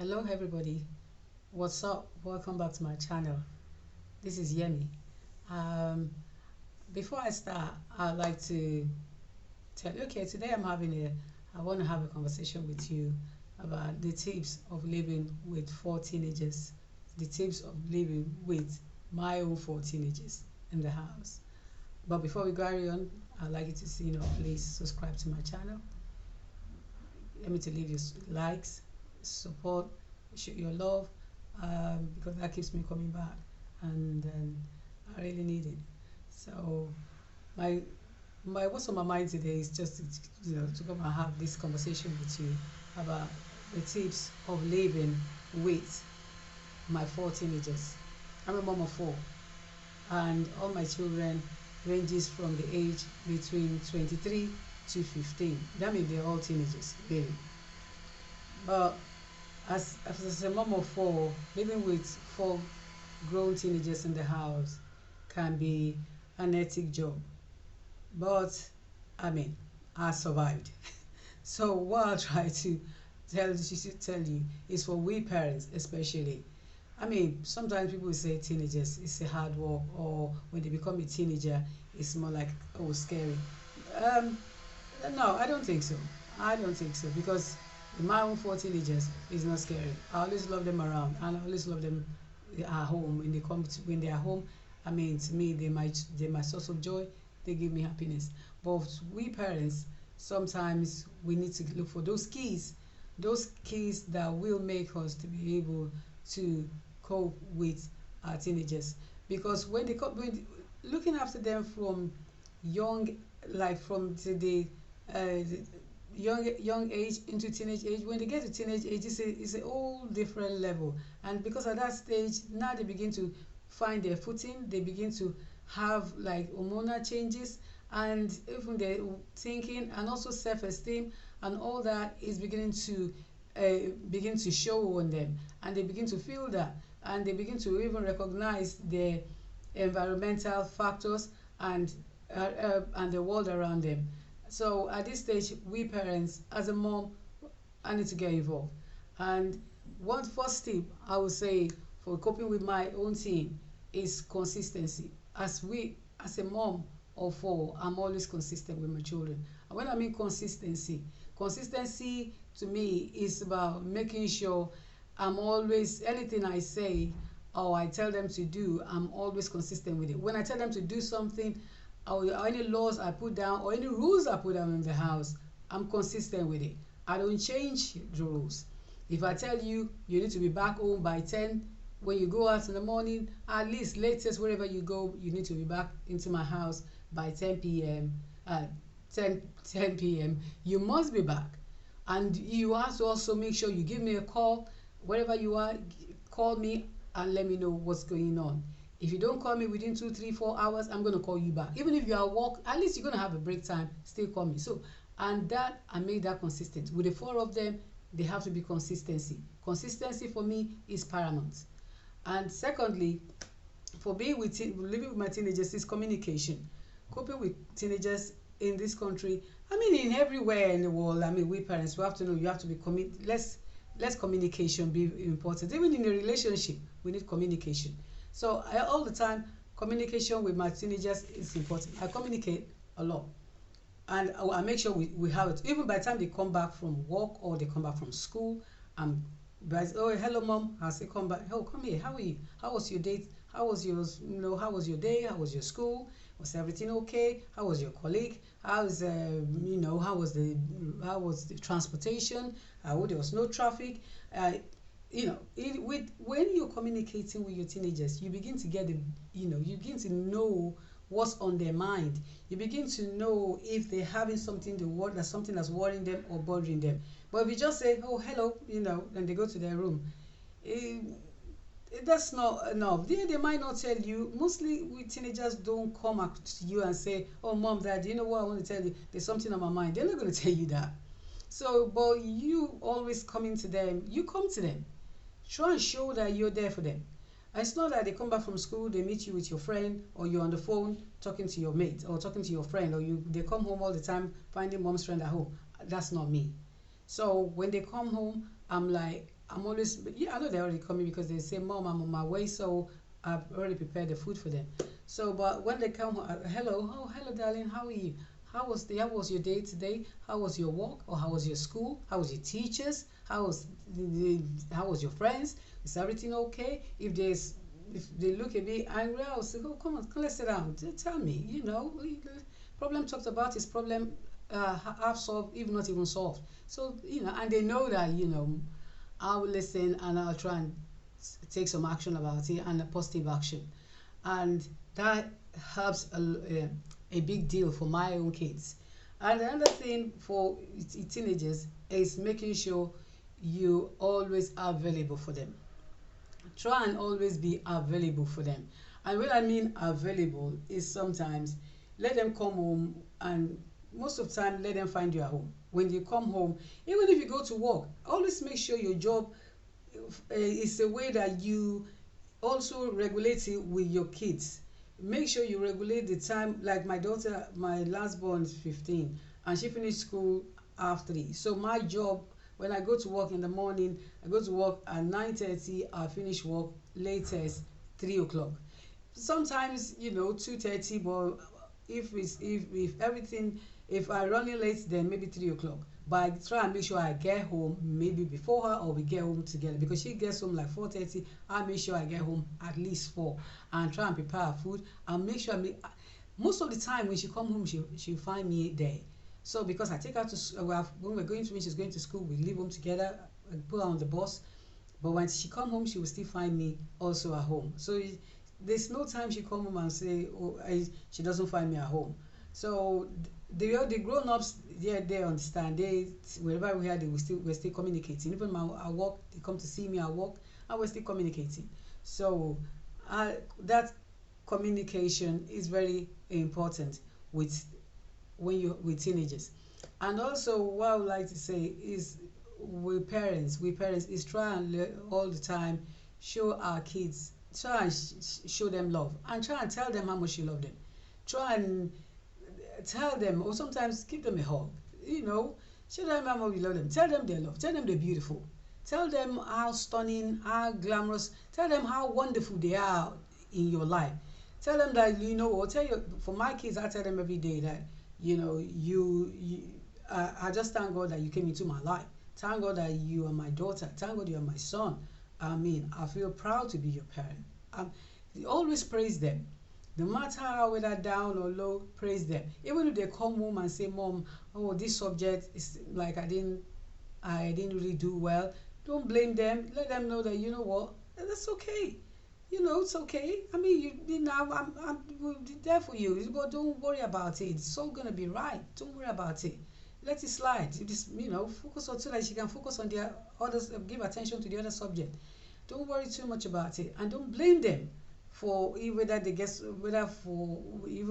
Hello everybody, what's up? Welcome back to my channel. This is Yemi. Um, Before I start, I'd like to tell you, okay, today I want to have a conversation with you about the tips of living with four teenagers, the tips of living with my own four teenagers in the house. But before we carry on, I'd like you to see, please subscribe to my channel. Let me to leave your likes, support, show your love, because that keeps me coming back, and I really need it. So my what's on my mind today is just to come and have this conversation with you about the tips of living with my four teenagers. I'm a mom of four, and all my children ranges from the age between 23 to 15. That means they're all teenagers, really. But as a mom of four, living with four grown teenagers in the house can be an hectic job. But I mean, I survived. So what I'll try to tell you is for we parents especially. I mean, sometimes people say teenagers it's a hard work, or when they become a teenager, it's more like, oh, scary. Um, no, I don't think so. I don't think so, because my own four teenagers is not scary. I always love them around, and I always love them at home. When they are home, I mean, to me, they're my source of joy. They give me happiness. But we parents, sometimes we need to look for those keys that will make us to be able to cope with our teenagers. Because looking after them from young, like from the young age into teenage age, when they get to teenage age, it's a whole different level. And because at that stage now they begin to find their footing, they begin to have like hormonal changes, and even their thinking and also self-esteem and all that is begin to show on them, and they begin to feel that, and they begin to even recognize their environmental factors and the world around them. So at this stage, we parents, as a mom, I need to get involved. And one first tip I would say for coping with my own teen is consistency. As a mom of four, I'm always consistent with my children. And when I mean consistency to me is about making sure I'm always, anything I say or I tell them to do, I'm always consistent with it. When I tell them to do something, or any laws I put down or any rules I put down in the house, I'm consistent with it. I don't change the rules. If I tell you you need to be back home by 10, when you go out in the morning, at least latest wherever you go, you need to be back into my house by 10 p.m. 10 p.m. You must be back. And you have to also make sure you give me a call. Wherever you are, call me and let me know what's going on. If you don't call me within 2, 3, 4 hours, I'm going to call you back. Even if you're at work, at least you're going to have a break time, still call me. So, and that, I made that consistent. With the four of them, they have to be consistency. Consistency for me is paramount. And secondly, for living with my teenagers is communication. Coping with teenagers in this country, I mean, in everywhere in the world, I mean, we parents, we have to know, you have to be less communication be important. Even in a relationship, we need communication. So all the time, communication with my teenagers is important. I communicate a lot, and I make sure we have it. Even by the time they come back from work or they come back from school, oh, hello mom, as they come back, oh, come here, how are you? How was your day? How was how was your day? How was your school? Was everything okay? How was your colleague? How was how was the transportation? There was no traffic. When you're communicating with your teenagers, you begin to you begin to know what's on their mind. You begin to know if they're having something that's worrying them or bothering them. But if you just say, oh, hello, and they go to their room, that's not enough. They might not tell you. Mostly we teenagers don't come up to you and say, oh, mom, dad, you know what I want to tell you? There's something on my mind. They're not going to tell you that. So, but you always coming to them. You come to them. Try and show that you're there for them. And it's not that they come back from school, they meet you with your friend, or you're on the phone talking to your mate or talking to your friend, or they come home all the time finding mom's friend at home. That's not me. So when they come home, I'm like, I'm always, yeah, I know they're already coming because they say, Mom, I'm on my way, so I've already prepared the food for them. So, but when they come, hello, oh, hello, darling, how are you? How was your day today? How was your work? Or how was your school? How was your teachers? How was your friends? Is everything okay? If they look a bit angry, I'll say, oh, come, let's sit down. Tell me, problem talked about is problem half solved, if not even solved. So, and they know that, I'll listen and I'll try and take some action about it, and a positive action. And that helps a big deal for my own kids. And the other thing for teenagers is making sure you always are available for them. Try and always be available for them. And when I mean available is sometimes let them come home, and most of the time let them find you at home. When you come home, even if you go to work, always make sure your job is a way that you also regulate it with your kids. Make sure you regulate the time. Like my daughter, my last born is 15, and she finished school half 3. So my job, when I go to work in the morning, I go to work at 9:30. I finish work latest 3 o'clock. Sometimes 2:30, but if everything, if I running late, then maybe 3 o'clock. But I try and make sure I get home maybe before her, or we get home together, because she gets home like 4:30. I make sure I get home at least 4, and try and prepare her food, and make sure most of the time when she come home, she'll find me there. So because I take her to when she's going to school, we leave home together, and put her on the bus. But when she come home, she will still find me also at home. So there's no time she come home and say, oh, she doesn't find me at home. So the grown-ups, they understand. Wherever we are, we're still communicating. Even at work, they come to see me at work, and we're still communicating. So that communication is very important with with teenagers. And also, what I would like to say is, we parents is try and all the time show our kids, try and show them love, and try and tell them how much you love them. Try and tell them, or sometimes give them a hug. Show them how much you love them. Tell them they're loved. Tell them they're beautiful. Tell them how stunning, how glamorous. Tell them how wonderful they are in your life. Tell them that, or for my kids, I tell them every day that, I just thank God that you came into my life. Thank God that you are my daughter. Thank God you are my son. I feel proud to be your parent. Always praise them. No matter how, whether down or low, praise them. Even if they come home and say, Mom, oh, this subject is like I didn't really do well. Don't blame them. Let them know that, what, that's okay. It's okay. I mean, I'm there for you, but don't worry about it. It's all gonna be right. Don't worry about it. Let it slide. You just, focus on, so that she can focus on the others, give attention to the other subject. Don't worry too much about it, and don't blame them for even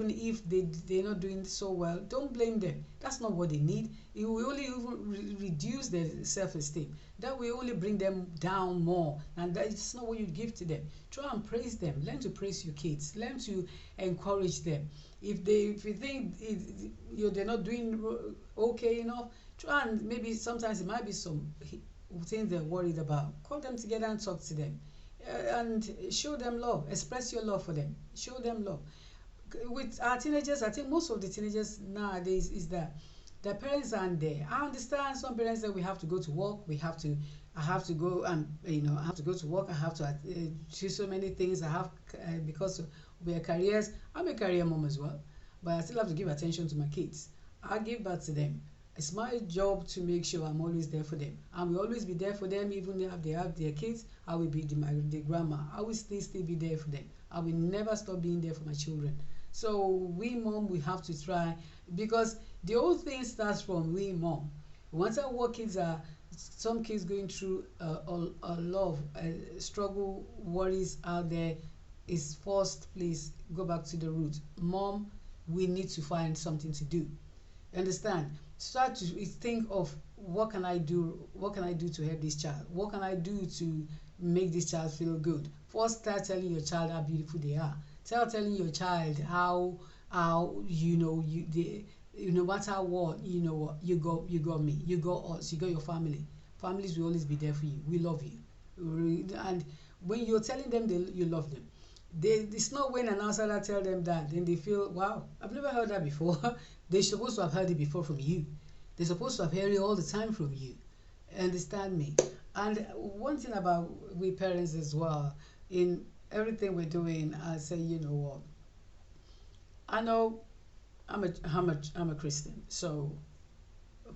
if they're not doing so well. Don't blame them. That's not what they need. It will only even reduce their self-esteem. That will only bring them down more, and that's not what you give to them. Try and praise them. Learn to praise your kids. Learn to encourage them. If you think they're not doing okay enough, try and, maybe sometimes it might be some things they're worried about. Call them together and talk to them. And show them love. Express your love for them. Show them love. With our teenagers, I think most of the teenagers nowadays is that their parents aren't there. I understand some parents that we have to go to work. I have to go, and I have to go to work. I have to do so many things. I have because of their careers. I'm a career mom as well, but I still have to give attention to my kids. I give back to them. It's my job to make sure I'm always there for them. I will always be there for them, even if they have their kids. I will be the grandma. I will still be there for them. I will never stop being there for my children. So we mom, we have to try, because the whole thing starts from we mom. Once our kids are, some kids going through a lot of struggle, worries out there, is first, please go back to the root. Mom, we need to find something to do. Understand? Start to think of, what can I do to help this child? What can I do to make this child feel good? First, start telling your child how beautiful they are. Telling your child how no matter what, you got me, you got us, you got your family. families will always be there for you. We love you. And when you're telling them you love them, it's not when an outsider tell them that, then they feel, wow, I've never heard that before. They're supposed to have heard it before from you. They're supposed to have heard it all the time from you. Understand me? And one thing about we parents as well, in everything we're doing, I say, you know what? I know I'm a Christian, so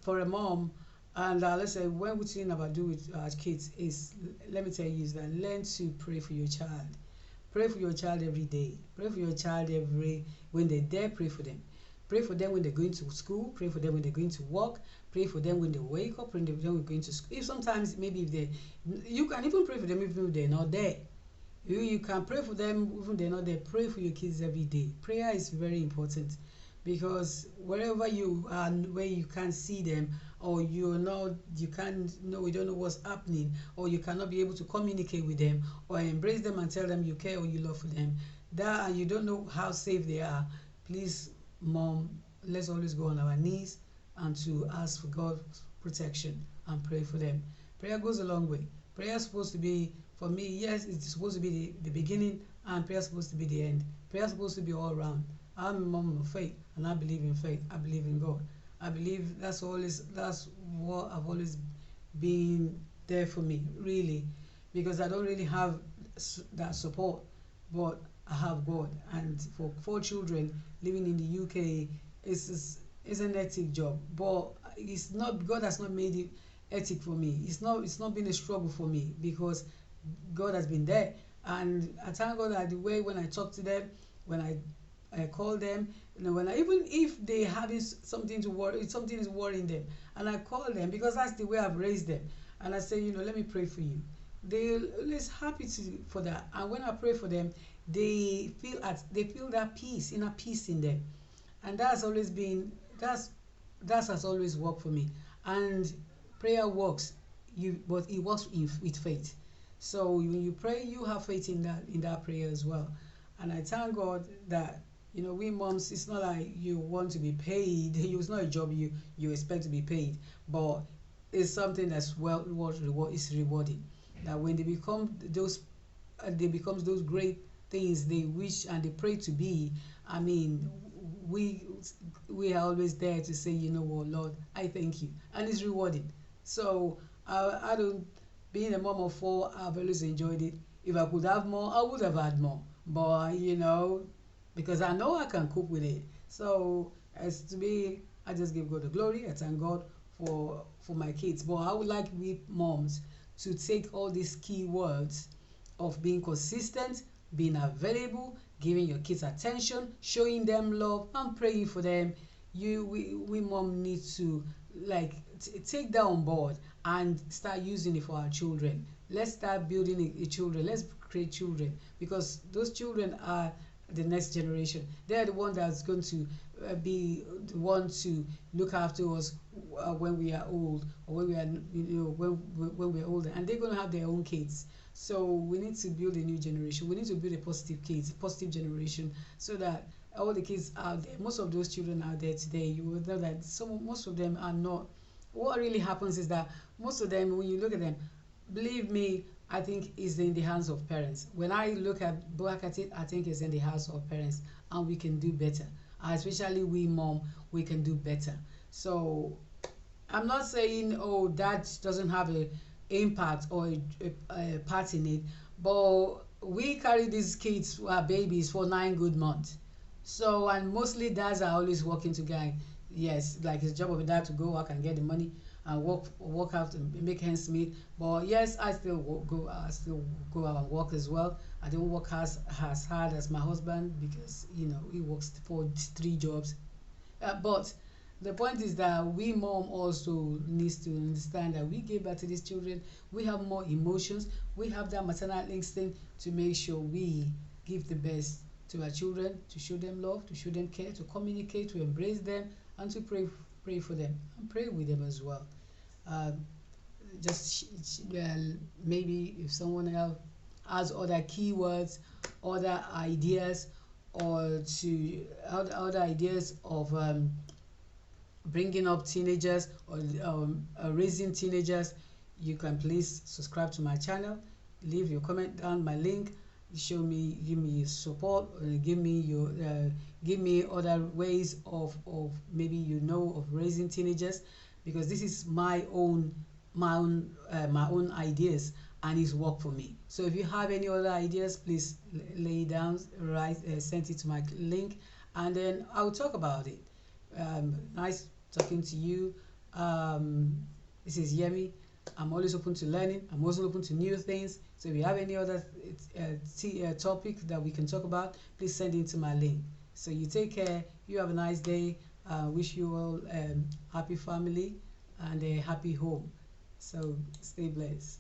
for a mom, and let's say when we're thinking about do with our kids is, let me tell you, is that learn to pray for your child. Pray for your child every day. Pray for your child when they're there. Pray for them. Pray for them when they're going to school. Pray for them when they're going to work. Pray for them when they wake up. Pray for them when they're going to school. If sometimes maybe you can even pray for them even if they're not there. You can pray for them even if they're not there. Pray for your kids every day. Prayer is very important, because wherever you are, where you can't see them, or you don't know what's happening, or you cannot be able to communicate with them or embrace them and tell them you care or you love for them, that and you don't know how safe they are, please, mom, let's always go on our knees and to ask for God's protection and pray for them. Prayer goes a long way. Prayer is supposed to be, for me, yes, it's supposed to be the beginning, and prayer is supposed to be the end. Prayer is supposed to be all around. I'm a mom of faith, and I believe in faith. I believe in God. I believe that's what I've always been there for me, really, because I don't really have that support, but I have God. And for 4 children living in the UK, it's an ethic job, but it's not. God has not made it ethic for me. It's not been a struggle for me, because God has been there, and I thank God that the way when I talk to them, when I call them, even if they having something is worrying them, and I call them, because that's the way I've raised them, and I say, let me pray for you. They're always happy for that, and when I pray for them, they feel that peace, inner peace in them, and that has always worked for me. And prayer works, but it works with faith. So when you pray, you have faith in that prayer as well. And I thank God that we moms, it's not like you want to be paid. It's not a job you expect to be paid, but it's something that's is rewarding. That when they become those great things they wish and they pray to be, I mean, we are always there to say, what, Lord, I thank you, and it's rewarding. So I don't. Being a mom of 4, I've always enjoyed it. If I could have more, I would have had more. But because I know I can cope with it. So as to me, I just give God the glory. I thank God for my kids. But I would like we moms to take all these key words of being consistent, being available, giving your kids attention, showing them love, and praying for them. We mom need to take that on board and start using it for our children. Let's start building children. Let's create children, because those children are the next generation. They're the one that's going to be the one to look after us when we are old, or when we are when we're older, and they're going to have their own kids. So we need to build a new generation. We need to build a positive generation, so that all the kids out there, most of those children out there today, you will know that most of them are not. What really happens is that most of them, when you look at them, believe me, I think is in the hands of parents. When I look back at it, I think it's in the hands of parents, and we can do better. Especially we mom, we can do better. So I'm not saying, oh, that doesn't have a impact or a part in it, but we carry these kids, our babies, for 9 good months. So, and mostly dads are always working together. Yes, like it's the job of a dad to go work and get the money and work out and make ends meet. But yes, I still go out and work as well. I don't work as hard as my husband, because he works for 3 jobs. But the point is that we mom also needs to understand that we give birth to these children. We have more emotions. We have that maternal instinct to make sure we give the best to our children, to show them love, to show them care, to communicate, to embrace them, and to pray for them and pray with them as well. Maybe if someone else has other keywords, other ideas, or other ideas of bringing up teenagers or raising teenagers, you can please subscribe to my channel, leave your comment down my link, show me, give me support, give me other ways of maybe of raising teenagers, because this is my own my own ideas, and it's worked for me. So if you have any other ideas, please lay it down, write, send it to my link, and then I'll talk about it. Nice talking to you. This is Yemi. I'm always open to learning. I'm also open to new things. So if you have any other topic that we can talk about, please send it to my link. So you take care. You have a nice day. Wish you all happy family and a happy home. So stay blessed.